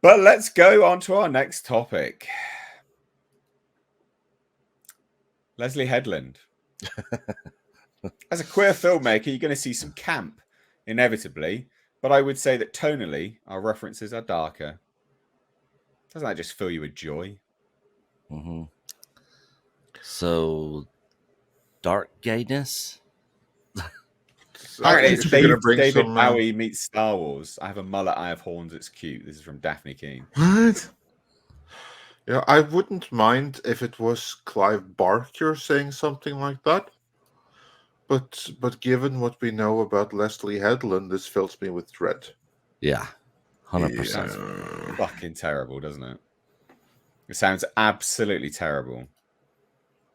But let's go on to our next topic. Leslie Headland. As a queer filmmaker, you're going to see some camp, inevitably. But I would say that tonally, our references are darker. Doesn't that just fill you with joy? Mm-hmm. So, dark gayness? Apparently, it's David Bowie meets Star Wars. I have a mullet, I have horns, it's cute. This is from Daphne Keane. What? Yeah, I wouldn't mind if it was Clive Barker saying something like that. But given what we know about Leslie Headland, this fills me with dread. Yeah, 100%. Sounds fucking terrible, doesn't it? It sounds absolutely terrible.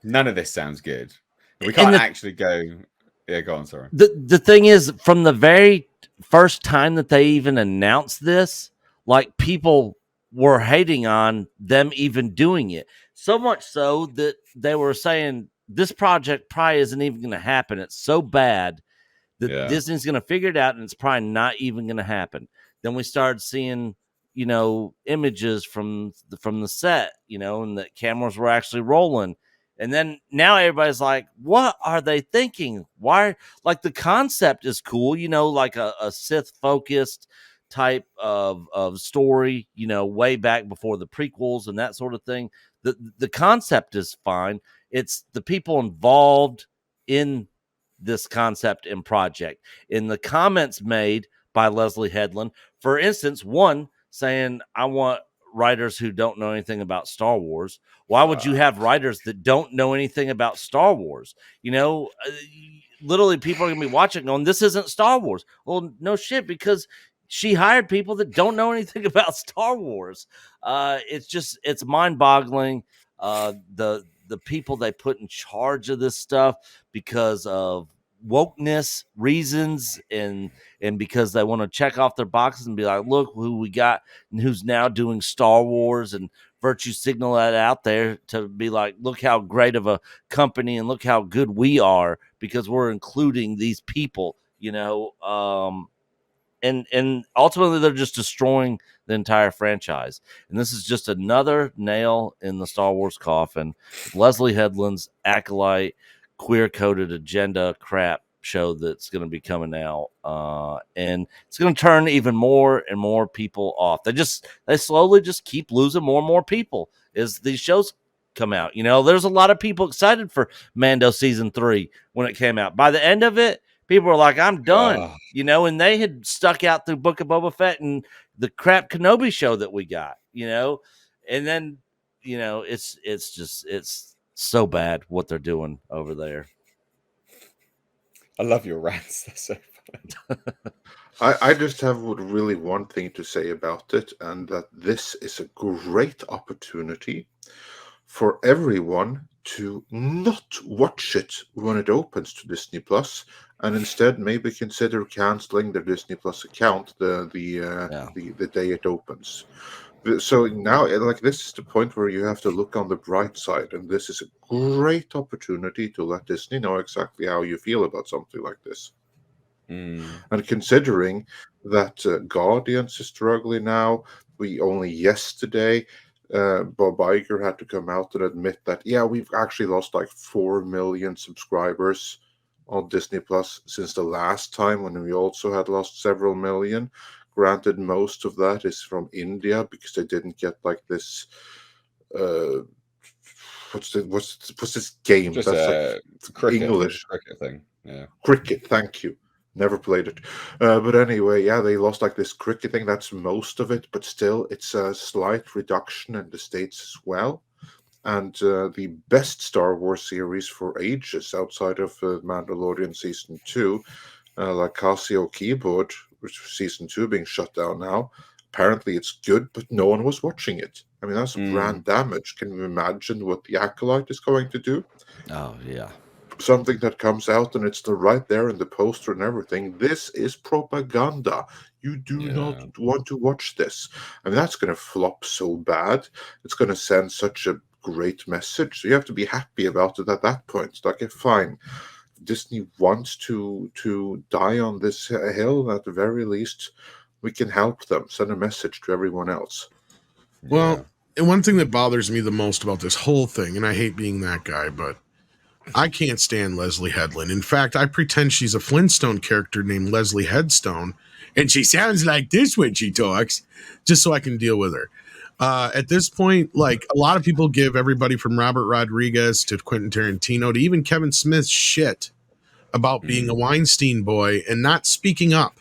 None of this sounds good. We can't actually go... Yeah, go on, sorry. The thing is, from the very first time that they even announced this, like, people were hating on them even doing it. So much so that they were saying, this project probably isn't even going to happen. It's so bad that Disney's going to figure it out, and it's probably not even going to happen. Then we started seeing, images from the set, and the cameras were actually rolling. And then now everybody's like, what are they thinking? Why? Like, the concept is cool, like a Sith focused type of story, way back before the prequels and that sort of thing. The concept is fine. It's the people involved in this concept and project. In the comments made by Leslie Headland, for instance, one saying, I want writers who don't know anything about Star Wars. Why would you have writers that don't know anything about Star Wars? Literally people are going to be watching going, this isn't Star Wars. Well, no shit, because she hired people that don't know anything about Star Wars. It's mind-boggling. The people they put in charge of this stuff because of wokeness reasons and because they want to check off their boxes and be like, look who we got and who's now doing Star Wars, and virtue signal that out there to be like, look how great of a company and look how good we are because we're including these people, and ultimately they're just destroying the entire franchise. And this is just another nail in the Star Wars coffin. Leslie Headland's Acolyte queer-coded agenda crap show that's going to be coming out, and it's going to turn even more and more people off. They slowly just keep losing more and more people as these shows come out. There's a lot of people excited for Mando season 3 when it came out. By the end of it, people were like, I'm done, and they had stuck out through Book of Boba Fett and the crap Kenobi show that we got, and then, it's so bad what they're doing over there. I love your rants. They're so funny. I just have really one thing to say about it, and that this is a great opportunity for everyone to not watch it when it opens to Disney Plus, and instead maybe consider canceling their Disney Plus account the day it opens. So now, this is the point where you have to look on the bright side, and this is a great opportunity to let Disney know exactly how you feel about something like this. And considering that Guardians is struggling now, we only yesterday, Bob Iger had to come out and admit that, we've actually lost like 4 million subscribers on Disney Plus since the last time when we also had lost several million. Granted, most of that is from India because they didn't get like this. What's this game? Just That's cricket, English cricket thing. Yeah, cricket. Thank you. Never played it, but anyway, they lost like this cricket thing. That's most of it, but still, it's a slight reduction in the States as well. And the best Star Wars series for ages outside of Mandalorian Season 2, like Casio Keyboard, which Season 2 being shut down now, apparently it's good, but no one was watching it. I mean, that's brand damage. Can you imagine what the Acolyte is going to do? Oh, yeah. Something that comes out and it's still right there in the poster and everything. This is propaganda. You do not want to watch this. I mean, that's going to flop so bad. It's going to send such a great message. So you have to be happy about it at that point. It's like, fine. Disney wants to die on this hill. At the very least, we can help them. Send a message to everyone else. Well, and one thing that bothers me the most about this whole thing, and I hate being that guy, but I can't stand Leslie Headland. In fact, I pretend she's a Flintstone character named Leslie Headstone, and she sounds like this when she talks, just so I can deal with her. At this point, like, a lot of people give everybody from Robert Rodriguez to Quentin Tarantino to even Kevin Smith shit about being a Weinstein boy and not speaking up.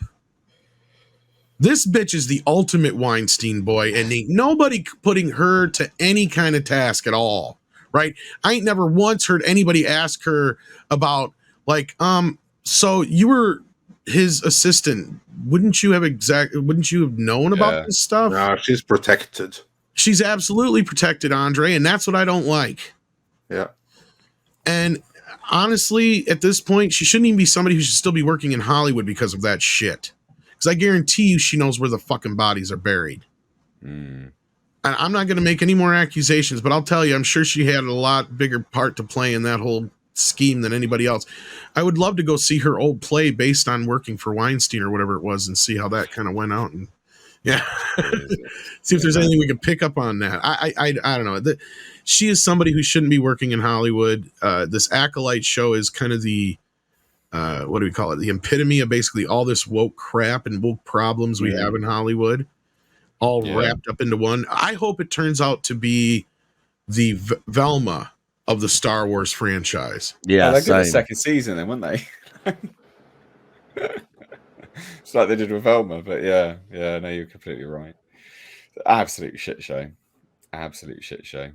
This bitch is the ultimate Weinstein boy, and ain't nobody putting her to any kind of task at all, right? I ain't never once heard anybody ask her about, like, so you were his assistant. Wouldn't you have known about this stuff? No, she's protected. She's absolutely protected, Andre, and that's what I don't like. Yeah. And honestly, at this point, she shouldn't even be somebody who should still be working in Hollywood because of that shit. Because I guarantee you she knows where the fucking bodies are buried. And I'm not going to make any more accusations, but I'll tell you, I'm sure she had a lot bigger part to play in that whole scheme than anybody else. I would love to go see her old play based on working for Weinstein or whatever it was and see how that kind of went out. And yeah, see if there's anything we can pick up on that. I don't know. She is somebody who shouldn't be working in Hollywood. This Acolyte show is kind of the what do we call it? The epitome of basically all this woke crap and woke problems we have in Hollywood, all wrapped up into one. I hope it turns out to be the Velma of the Star Wars franchise. Yeah, they did the same. second season then, weren't they? It's like they did with Velma, but yeah, no, you're completely right. Absolute shit show. Absolute shit show.